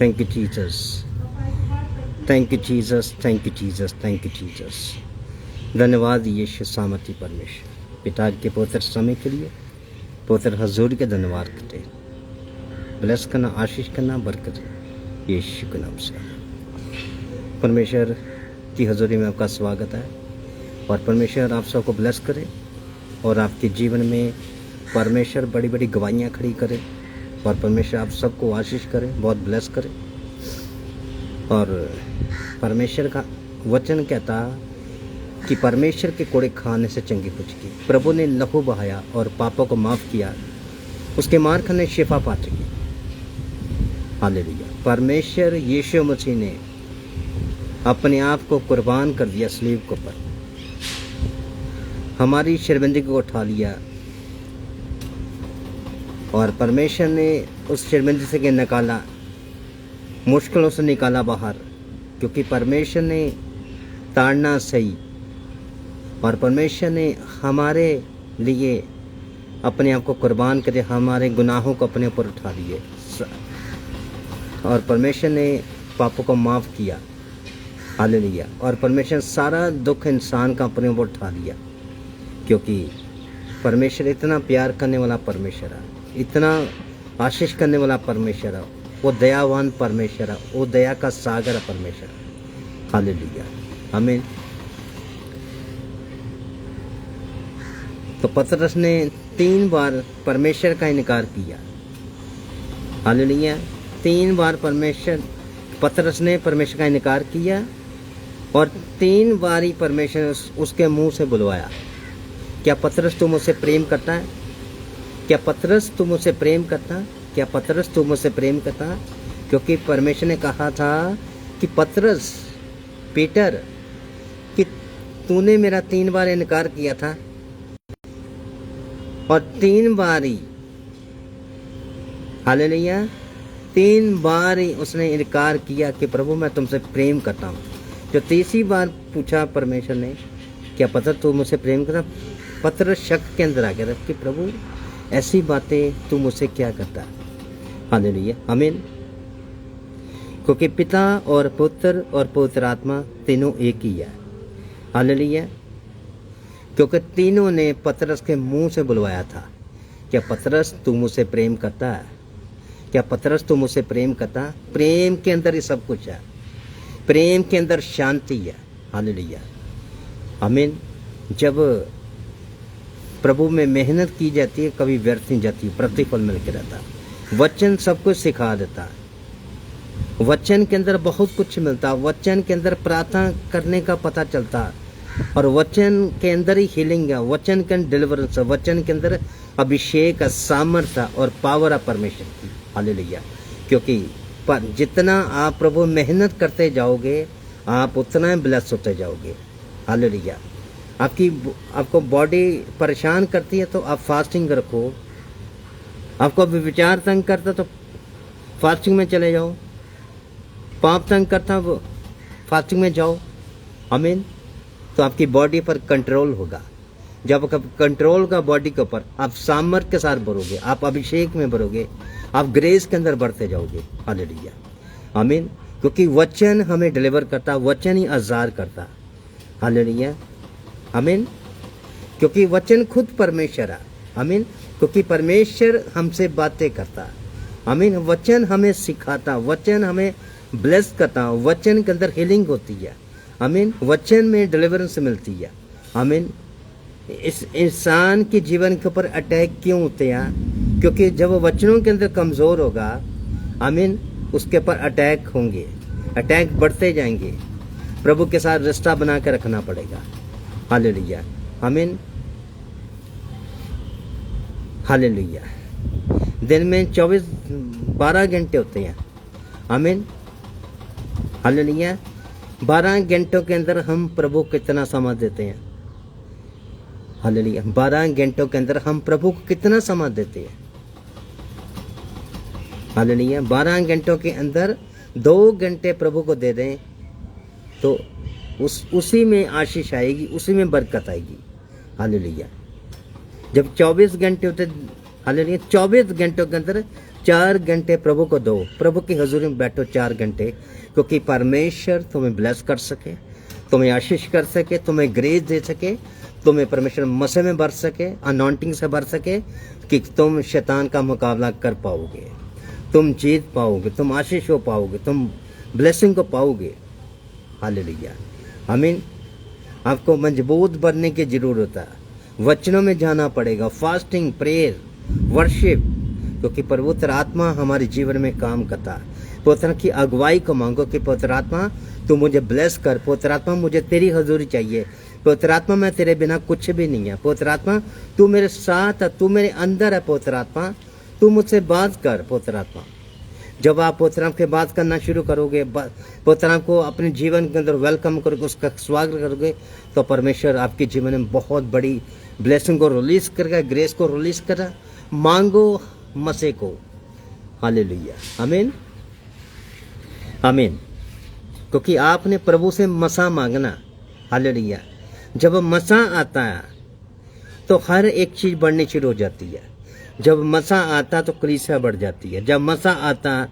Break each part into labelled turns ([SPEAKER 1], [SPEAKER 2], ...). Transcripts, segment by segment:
[SPEAKER 1] Thank you Jesus, thank you Jesus, thank you Jesus, thank you Jesus. धन्यवाद यीशु सामर्थी परमेश्वर, पिता के पवित्र समय के लिए, पवित्र हजूर के धन्यवाद करते, ब्लेस करना, आशीष करना, बरकत यीशु के नाम से। परमेश्वर की हजूरी में आपका स्वागत है और परमेश्वर आप सबको ब्लेस करे और आपके जीवन में परमेश्वर बड़ी बड़ी गवाहियाँ खड़ी करे और परमेश्वर आप सबको आशीष करे, बहुत ब्लेस करे। और परमेश्वर का वचन कहता कि परमेश्वर के कोड़े खाने से चंगी पुचकी, प्रभु ने लहू बहाया और पापों को माफ़ किया, उसके मार खाने शिफा पा चुकी। हालेलुया। परमेश्वर यीशु मसीह ने अपने आप को कुर्बान कर दिया सलीब के ऊपर, हमारी शर्मिंदगी को उठा लिया और परमेश्वर ने उस शर्मिंदगी से निकाला, मुश्किलों से निकाला बाहर, क्योंकि परमेश्वर ने ताड़ना सही और परमेश्वर ने हमारे लिए अपने आप को कुर्बान कर दिया, हमारे गुनाहों को अपने ऊपर उठा लिए और परमेश्वर ने पापों को माफ़ किया। हालेलुया। और परमेश्वर सारा दुख इंसान का अपने ऊपर उठा लिया, क्योंकि परमेश्वर इतना प्यार करने वाला परमेश्वर है, इतना आशीष करने वाला परमेश्वर है, वो दयावान परमेश्वर है, वो दया का सागर है परमेश्वर। हालेलुया, आमीन। तो पतरस ने 3 बार परमेश्वर का इनकार किया। हालेलुया। 3 बार पतरस ने परमेश्वर का इनकार किया और 3 बार ही परमेश्वर उसके मुंह से बुलवाया, क्या पतरस तू मुझसे प्रेम करता है? क्या पतरस तू मुझसे प्रेम करता? क्या पतरस तू मुझसे प्रेम करता? क्योंकि परमेश्वर ने कहा था कि पतरस, पीटर, कि तूने मेरा 3 बार इनकार किया था और 3 बार ही, हालेलुया, 3 बार ही उसने इनकार किया कि प्रभु मैं तुमसे प्रेम करता हूँ। जो तीसरी बार पूछा परमेश्वर ने, क्या पतरस तू मुझसे प्रेम करता? पतरस शक के अंदर आ गया कि प्रभु ऐसी बातें तू मुझसे क्या करता है। हालेलुया, आमीन। क्योंकि पिता और पुत्र और पवित्र आत्मा तीनों एक ही है। हालेलुया। क्योंकि तीनों ने पतरस के मुंह से बुलवाया था, क्या पतरस तू मुझसे प्रेम करता है? क्या पतरस तू मुझसे प्रेम करता? प्रेम के अंदर ही सब कुछ है, प्रेम के अंदर शांति है। हालेलुया, आमीन। जब प्रभु में मेहनत की जाती है, कभी व्यर्थ नहीं जाती, प्रतिफल मिलकर रहता है। वचन सब कुछ सिखा देता है, वचन के अंदर बहुत कुछ मिलता है, वचन के अंदर प्रार्थना करने का पता चलता है और वचन के अंदर ही हीलिंग है, वचन के अंदर डिलीवरेंस है, वचन के अंदर अभिषेक, सामर्थ्य और पावर है परमेश्वर की। हालेलुया। क्योंकि जितना आप प्रभु मेहनत करते जाओगे, आप उतना ब्लेस होते जाओगे। हालेलुया। आपको बॉडी परेशान करती है तो आप फास्टिंग रखो, आपको विचार तंग करता तो फास्टिंग में चले जाओ, पाप तंग करता वो फास्टिंग में जाओ। आमीन। तो आपकी बॉडी पर कंट्रोल होगा। जब कंट्रोल का बॉडी के ऊपर, आप सामर्थ्य के साथ बढ़ोगे, आप अभिषेक में बढ़ोगे, आप ग्रेस के अंदर बढ़ते जाओगे। हालेलुया, आमीन। क्योंकि वचन हमें डिलीवर करता, वचन ही आज़ाद करता। हालेलुया, आमीन। क्योंकि वचन खुद परमेश्वर है। आमीन। क्योंकि परमेश्वर हमसे बातें करता। आमीन। वचन हमें सिखाता, वचन हमें ब्लेस करता, वचन के अंदर हीलिंग होती है। आमीन। वचन में डिलीवरेंस मिलती है। आमीन। इस इंसान के जीवन के ऊपर अटैक क्यों होते हैं? क्योंकि जब वचनों के अंदर कमज़ोर होगा, आमीन, उसके ऊपर अटैक होंगे, अटैक बढ़ते जाएंगे। प्रभु के साथ रिश्ता बना के रखना पड़ेगा। हालेलुया, आमीन, हालेलुया। दिन में 12 घंटे होते हैं। आमीन, हालेलुया। 12 घंटों के अंदर हम प्रभु को कितना समय देते हैं? हालेलुया। 12 घंटों के अंदर हम प्रभु को कितना समय देते हैं? हालेलुया। 12 घंटों के अंदर 2 घंटे प्रभु को दे दें तो उसी में आशीष आएगी, उसी में बरकत आएगी। हालेलुया। जब 24 घंटे होते, हालेलुया, 24 घंटों के अंदर 4 घंटे प्रभु को दो, प्रभु की हजूरी में बैठो 4 घंटे, क्योंकि परमेश्वर तुम्हें ब्लेस कर सके, तुम्हें आशीष कर सके, तुम्हें ग्रेस दे सके, तुम्हें परमेश्वर मसीह में भर सके, अनॉइंटिंग से भर सके, कि तुम शैतान का मुकाबला कर पाओगे, तुम जीत पाओगे, तुम आशीष हो पाओगे, तुम ब्लेसिंग को पाओगे। हालेलुया, आमीन। आपको मजबूत बनने की जरूरत है, वचनों में जाना पड़ेगा, फास्टिंग, प्रेयर, वर्शिप, क्योंकि पवित्र आत्मा हमारे जीवन में काम करता है। पवित्र की अगुवाई को मांगो कि पवित्र आत्मा तू मुझे ब्लेस कर, पवित्र आत्मा मुझे तेरी हजूरी चाहिए, पवित्र आत्मा मैं तेरे बिना कुछ भी नहीं है, पवित्र आत्मा तू मेरे साथ है, तू मेरे अंदर है, पवित्र आत्मा तू मुझसे बात कर। पवित्र आत्मा, जब आप पवित्र आत्मा के बात करना शुरू करोगे, पवित्र आत्मा को अपने जीवन के अंदर वेलकम करोगे, उसका स्वागत करोगे, तो परमेश्वर आपके जीवन में बहुत बड़ी ब्लेसिंग को रिलीज करेगा, ग्रेस को रिलीज करेगा। मांगो मसीह को। हालेलुया, आमीन, आमीन। क्योंकि आपने प्रभु से मसा मांगना। हालेलुया, जब मसा आता है तो हर एक चीज बढ़नी शुरू हो जाती है। जब मसा आता तो कलीसिया बढ़ जाती है, जब मसा आता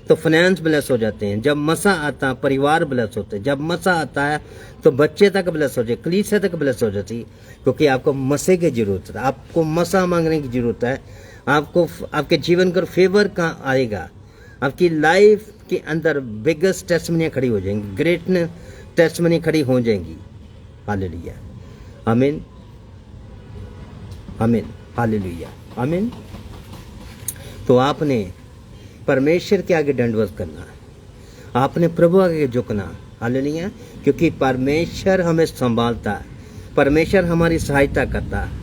[SPEAKER 1] तो फाइनेंस ब्लेस हो जाते हैं, जब मसा आता परिवार ब्लेस होते हैं, जब मसा आता है तो बच्चे तक ब्लेस हो जाए, कलीसिया तक ब्लेस हो जाती है। क्योंकि आपको मसे की जरूरत है, आपको मसा मांगने की जरूरत है। आपको आपके जीवन का फेवर कहाँ आएगा, आपकी लाइफ के अंदर बिगेस्ट टेस्टमनियाँ खड़ी हो जाएंगी, ग्रेट टेस्टमनी खड़ी हो जाएंगी। हालेलुया, आमीन, आमीन, हालेलुया, आमीन। तो आपने परमेश्वर के आगे दंडवत करना, आपने प्रभु आगे झुकना। हालेलुया, क्योंकि परमेश्वर हमें संभालता है, परमेश्वर हमारी सहायता करता है,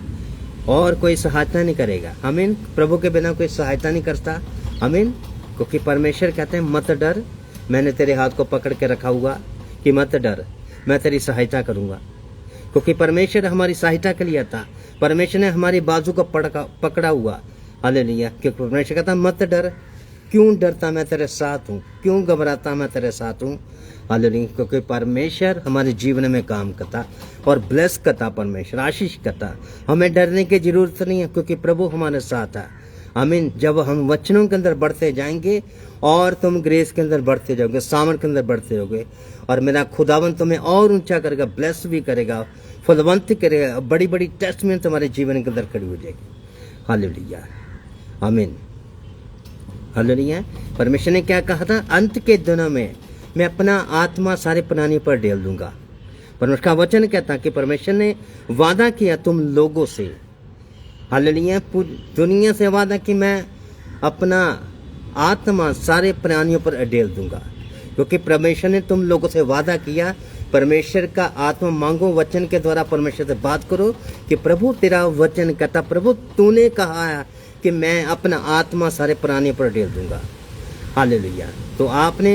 [SPEAKER 1] और कोई सहायता नहीं करेगा। आमीन, प्रभु के बिना कोई सहायता नहीं करता। आमीन, क्योंकि परमेश्वर कहते हैं मत डर, मैंने तेरे हाथ को पकड़ के रखा हुआ, कि मत डर, मैं तेरी सहायता करूंगा। क्योंकि परमेश्वर हमारी सहायता के लिए आता, परमेश्वर ने हमारी बाजू को पकड़ा हुआ। हालेलुया, क्योंकि परमेश्वर कहता मत डर, क्यों डरता, मैं तेरे साथ हूँ, क्यों घबराता, मैं तेरे साथ हूँ। हालेलुया, क्योंकि परमेश्वर हमारे जीवन में काम करता और ब्लेस करता, परमेश्वर आशीष करता। हमें डरने की जरूरत नहीं है, क्योंकि प्रभु हमारे साथ है। आमीन, जब हम वचनों के अंदर बढ़ते जाएंगे और तुम ग्रेस के अंदर बढ़ते जाओगे, सामर्थ के अंदर बढ़ते जाओगे, और मेरा खुदावन तुम्हें और ऊंचा करेगा, ब्लेस भी करेगा, फलवंत करेगा, बड़ी बड़ी टेस्ट में तुम्हारे जीवन के अंदर खड़ी हो जाएगी। हालेलुया, आमीन, हालेलुया। परमेश्वर ने क्या कहा था, अंत के दिनों में मैं अपना आत्मा सारे प्राणियों पर डाल दूंगा। परमेश्वर का वचन कहता कि परमेश्वर ने वादा किया तुम लोगों से। हालेलुया, दुनिया से वादा कि मैं अपना आत्मा सारे प्राणियों पर डाल दूंगा, क्योंकि परमेश्वर ने तुम लोगों से वादा किया। परमेश्वर का आत्मा मांगो, वचन के द्वारा परमेश्वर से बात करो कि प्रभु तेरा वचन कहता, प्रभु तूने कहा है कि मैं अपना आत्मा सारे प्राणियों पर डाल दूंगा। हालेलुया, तो आपने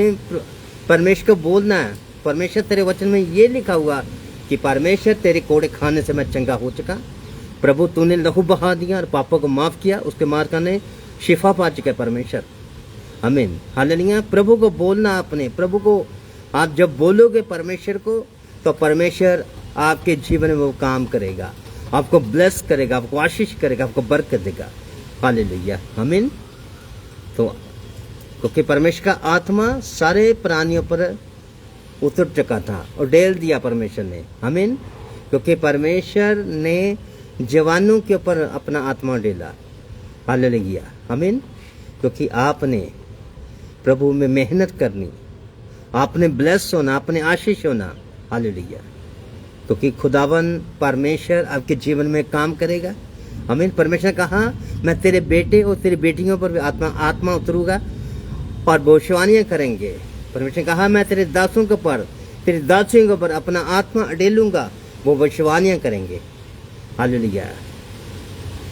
[SPEAKER 1] परमेश्वर को बोलना है। परमेश्वर तेरे वचन में ये लिखा हुआ कि परमेश्वर तेरे कोड़े खाने से मैं चंगा हो चुका, प्रभु तूने लहू बहा दिया और पापों को माफ किया, उसके मार करने शिफा पा चुका है परमेश्वर। आमीन, हालेलुया। प्रभु को बोलना, आपने प्रभु को आप जब बोलोगे परमेश्वर को, तो परमेश्वर आपके जीवन में वो काम करेगा, आपको ब्लेस करेगा, आपको आशीष करेगा, आपको बरकत देगा। हालेलुया, आमीन। तो क्योंकि परमेश्वर का आत्मा सारे प्राणियों पर उतर चुका था और डाल दिया परमेश्वर ने। आमीन, क्योंकि परमेश्वर ने जवानों के ऊपर अपना आत्मा डाला। हालेलुया, आमीन। क्योंकि आपने प्रभु में मेहनत करनी, आपने ब्लेस होना, आपने आशीष होना। हालेलुया, क्योंकि खुदावन परमेश्वर आपके जीवन में काम करेगा। आमीन। परमेश्वर ने कहा मैं तेरे बेटे और तेरी बेटियों पर भी आत्मा उतरूंगा और भविष्यवाणियां करेंगे। परमेश्वर ने कहा मैं तेरे दासों के ऊपर, तेरी दासियों के ऊपर अपना आत्मा डालूंगा, वो भविष्यवाणियां करेंगे। हालेलुया,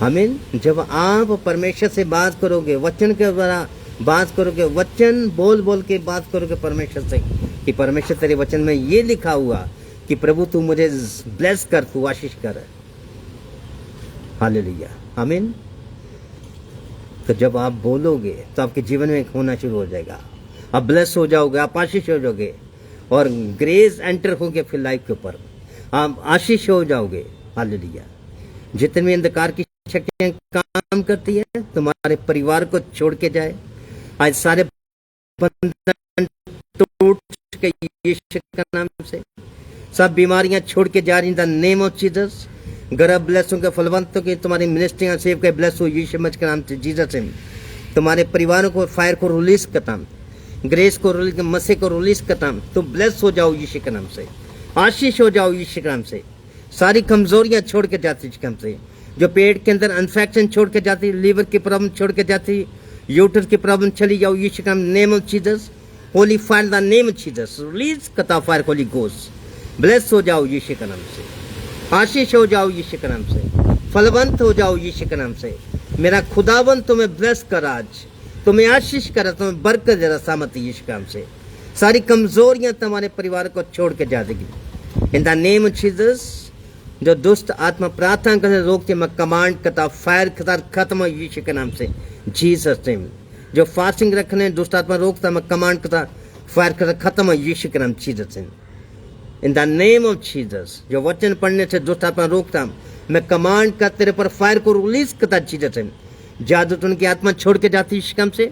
[SPEAKER 1] आमीन। जब आप परमेश्वर से बात करोगे, वचन के द्वारा बात करोगे, वचन बोल बोल के बात करोगे परमेश्वर से कि परमेश्वर तेरे वचन में ये लिखा हुआ कि प्रभु तू मुझे ब्लेस कर, तू आशीष कर। हालेलुया, आमीन। तो जब आप बोलोगे तो आपके जीवन में होना शुरू हो जाएगा, आप ब्लेस हो जाओगे, आप आशीष हो जाओगे और ग्रेस एंटर होगे फिर लाइफ के ऊपर, आप आशीष हो जाओगे। हालेलुया। जितने भी अंधकार की शक्तियां काम काम करती है, तुम्हारे परिवार को छोड़ के जाए। आज सारे बंधन टूट चुके यीशु के नाम से, सब बीमारियां छोड़ के जा रही in the name of Jesus. गर्भ ब्लेस होंगे, फलवंत होंगे, तुम्हारी मिनिस्ट्रियां सेव के ब्लेस हो यीशु मसीह के नाम से, जीसस नेम। तुम्हारे परिवारों को फायर को रिलीज करता हूं, ग्रेस को रिलीज, मसीह को रिलीज करता हूं। तुम ब्लेस हो जाओ यीशु के नाम से, आशीष हो जाओ यीशु के नाम से। सारी कमजोरियां छोड़ के जाती यीशु के नाम से। जो पेट के अंदर इन्फेक्शन छोड़ के जाती, लीवर की प्रॉब्लम छोड़ के जाती, यूटर की प्रॉब्लम चली जाओ यीशु के नाम, name of Jesus. Holi fire the name of Jesus, release करता फायर होली घोस्ट। ब्लेस हो जाओ यीशु के नाम से, आशीष हो जाओ यीशु के नाम से, फलवंत हो जाओ यीशु के नाम से। मेरा खुदावन तुम्हें ब्लेस कर, आज तुम्हें आशीष कर, तुम्हें बरकत दे, सामत यीशु के नाम से। सारी कमजोरियां तुम्हारे परिवार को छोड़ के जा देगी in the name of Jesus. जो दुष्ट आत्मा प्रार्थना करने रोकते, मैं कमांड करता फायर करता खत्म हो यीशु के नाम से, जीसस नेम। जो फास्टिंग रखने दुष्ट आत्मा रोकता, मैं कमांड करता फायर करता खत्म हो यीशु के नाम, Jesus name, in the name of Jesus. जो वचन पढ़ने से दुष्ट आत्मा रोकता, मैं कमांड कर तेरे पर फायर को रिलीज करता जीसस नेम। जादू तो उनकी आत्मा छोड़ के जाती यीशु के नाम से,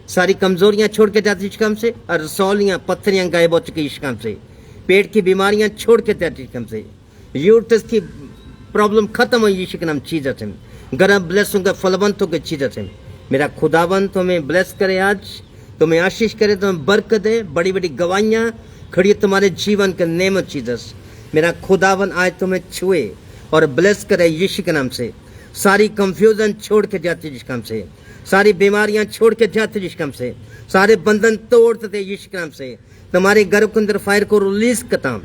[SPEAKER 1] सारी कमजोरियां छोड़ के जाती यीशु के नाम से, और रसौलियां पत्थरियां गायब हो चुकी यीशु के नाम से। पेट की बीमारियां छोड़ के जाती यीशु के नाम से, यूट्रस की प्रॉब्लम खत्म हो यीशु के नाम, जीसस नेम। गर्भ ब्लेस होगा, फलवंत होगा जीसस नेम। मेरा खुदावन तुम्हें ब्लेस करे, आज तुम्हें आशीष करे, तुम्हें बरकत दे। बड़ी बड़ी गवाहियां खड़ी तुम्हारे जीवन के नेम ऑफ जीसस। मेरा खुदावन आज तुम्हें छुए और ब्लेस करे यीशु के नाम से। सारी कंफ्यूजन छोड़ के जाती यीशु के नाम से, सारी बीमारियां छोड़ के जाती यीशु के नाम से, सारे बंधन तोड़ते थे यीशु के नाम से। तुम्हारे घर के अंदर फायर को रिलीज करता,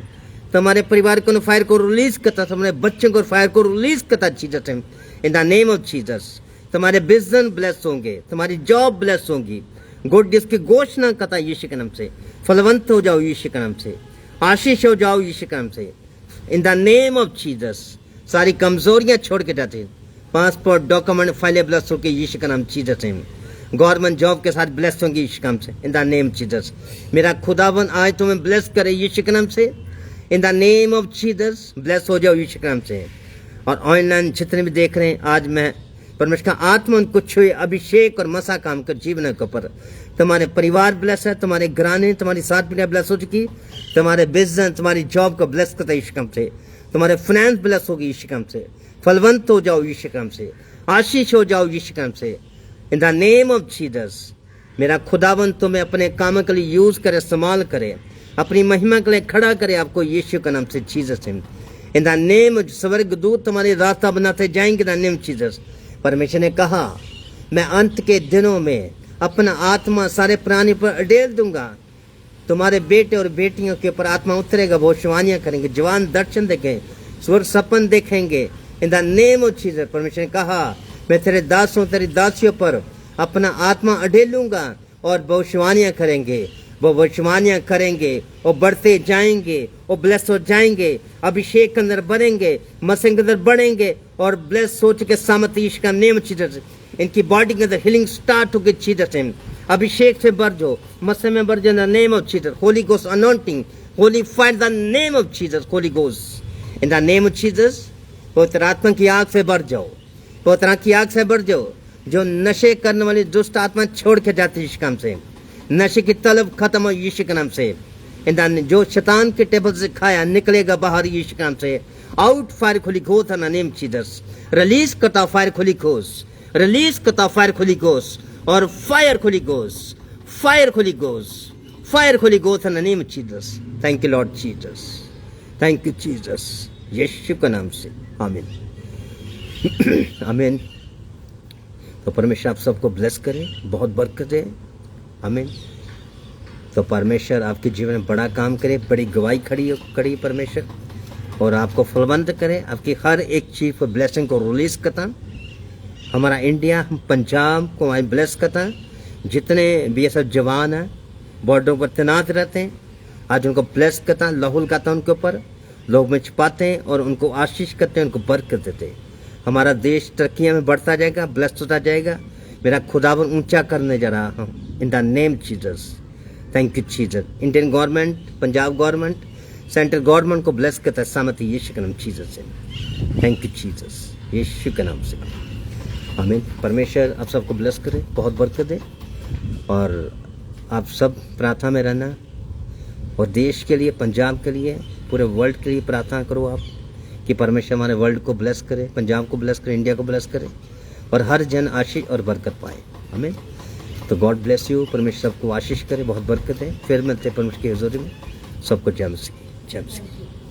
[SPEAKER 1] तुम्हारे परिवार को फायर को रिलीज करता, तुम्हारे बच्चों को फायर को रिलीज करता Jesus name, in the name of Jesus. तुम्हारे बिजनेस ब्लेस होंगे, तुम्हारी जॉब ब्लेस होंगी। गुड न्यूज़ की घोषणा करता यीशु के नाम से। फलवंत हो जाओ यीशु के नाम से, आशीष हो जाओ यीशु के नाम से, in the name of Jesus. सारी कमजोरियां छोड़ के जाते, पासपोर्ट डॉक्यूमेंट फाइलें ब्लेस होगी यीशु का नाम, जीसस नेम। गवर्नमेंट जॉब के साथ ब्लेस होंगी यीशु के नाम से, इन द नेम जीसस। मेरा खुदावन आज तुम्हें ब्लेस करे यीशु के नाम से, in the name of Jesus. Bless हो जाओ यीशु के नाम से। और ऑनलाइन जितने भी देख रहे हैं, आज मैं परमेश्वर का आत्मा उनको छुए, अभिषेक और मसा काम कर जीवन के ऊपर। तुम्हारे परिवार ब्लेस है, तुम्हारे घराने, तुम्हारी सात पीढ़ियां ब्लेस हो चुकी, तुम्हारे बिजनेस, तुम्हारी जॉब को ब्लेस करता यीशु के नाम से। तुम्हारे फाइनेंस ब्लेस होगी यीशु के नाम से। फलवंत हो जाओ यीशु के नाम से, आशीष हो जाओ यीशु के नाम से, in the name of Jesus. मेरा खुदावन तुम्हें अपने काम के लिए यूज करे, इस्तेमाल करे, अपनी महिमा के लिए खड़ा करे आपको यीशु के नाम से, Jesus name, in the name. स्वर्ग दूत तुम्हारे रास्ता बनाते जाएंगे, इन द नेम जीसस। परमेश्वर ने कहा, मैं अंत के दिनों में अपना आत्मा सारे प्राणी पर अडेल दूंगा। तुम्हारे बेटे और बेटियों के ऊपर आत्मा उतरेगा, भविष्यवाणियां करेंगे, जवान दर्शन देखेंगे, स्वर्ग सपन देखेंगे, in the name of Jesus. परमेश्वर ने कहा, मैं तेरे दासों तेरी दासियों पर अपना आत्मा अडेलूंगा और भविष्यवाणियां करेंगे, वो भविष्यवाणियां करेंगे, वो बढ़ते जाएंगे, वो ब्लेस हो जाएंगे, अभिषेक के अंदर बढ़ेंगे, मसीह के अंदर बढ़ेंगे, और ब्लेस सोच के सामर्थ्य यीशु का नेम जीसस। इनकी बॉडी के अंदर हीलिंग स्टार्ट होगी जीसस नेम। अभिषेक से बढ़ जाओ, मसीह में बढ़ जाओ, in the name of Jesus. Holi ghost anointing, Holi fire, the name of Jesus, Holi ghost, in the name of Jesus. पवित्र आत्मा की आग से बढ़ जाओ, पवित्र आत्मा की आग से बढ़ जाओ। जो नशे करने वाली दुष्ट आत्मा छोड़ के जाती यीशु के नाम से, नशे की तलब खत्म हो यीशु के नाम से। जो शैतान के टेबल से खाया निकलेगा बाहर यीशु के नाम से। आउट फायर खुली घोष है, नेम जीसस। रिलीज करता फायर खुली घोष, रिलीज करता फायर खुली घोष, और फायर खुली घोष, फायर खुली घोष, फायर खुली घोष है, name Jesus. Thank you Lord Jesus, thank you Jesus, यीशु के नाम से, आमीन। आमीन। तो परमेश्वर आप सबको ब्लेस करे, बहुत बरकत दे, आमीन। तो परमेश्वर आपके जीवन में बड़ा काम करे, बड़ी गवाही खड़ी परमेश्वर, और आपको फलवंत करे, आपकी हर एक चीज पर ब्लेसिंग को रिलीज करता। हमारा इंडिया, पंजाब को ब्लेस करता। जितने BSF जवान हैं, बॉर्डरों पर तैनात रहते हैं, आज उनको ब्लेस करता, लहूल करता उनके ऊपर, लोग में छुपाते हैं और उनको आशीष करते हैं, उनको बरकत देते हैं। हमारा देश तरक्कियां में बढ़ता जाएगा, ब्लेस्ड होता जाएगा। मेरा खुदावन ऊंचा करने जा रहा हूँ, in the name Jesus. Thank you Jesus. Indian government, Punjab government, central government को ब्लेस करता है सामर्थ्य यीशु के नाम जीसस से। थैंक यू जीसस, यीशु के नाम से। आमीन। परमेश्वर आप सबको ब्लेस करे, बहुत बरकत दे, और आप सब प्रार्थना में रहना, और देश के लिए, पंजाब के लिए, पूरे वर्ल्ड के लिए प्रार्थना करो आप कि परमेश्वर हमारे वर्ल्ड को ब्लेस करे, पंजाब को ब्लेस करे, इंडिया को ब्लेस करे, और हर जन आशीष और बरकत पाए। आमीन। तो गॉड ब्लेस यू, परमेश्वर सबको आशीष करे, बहुत बरकत है। फिर मिलते हैं परमेश्वर की हजूरी में। सबको जय मसीह, जय मसीह।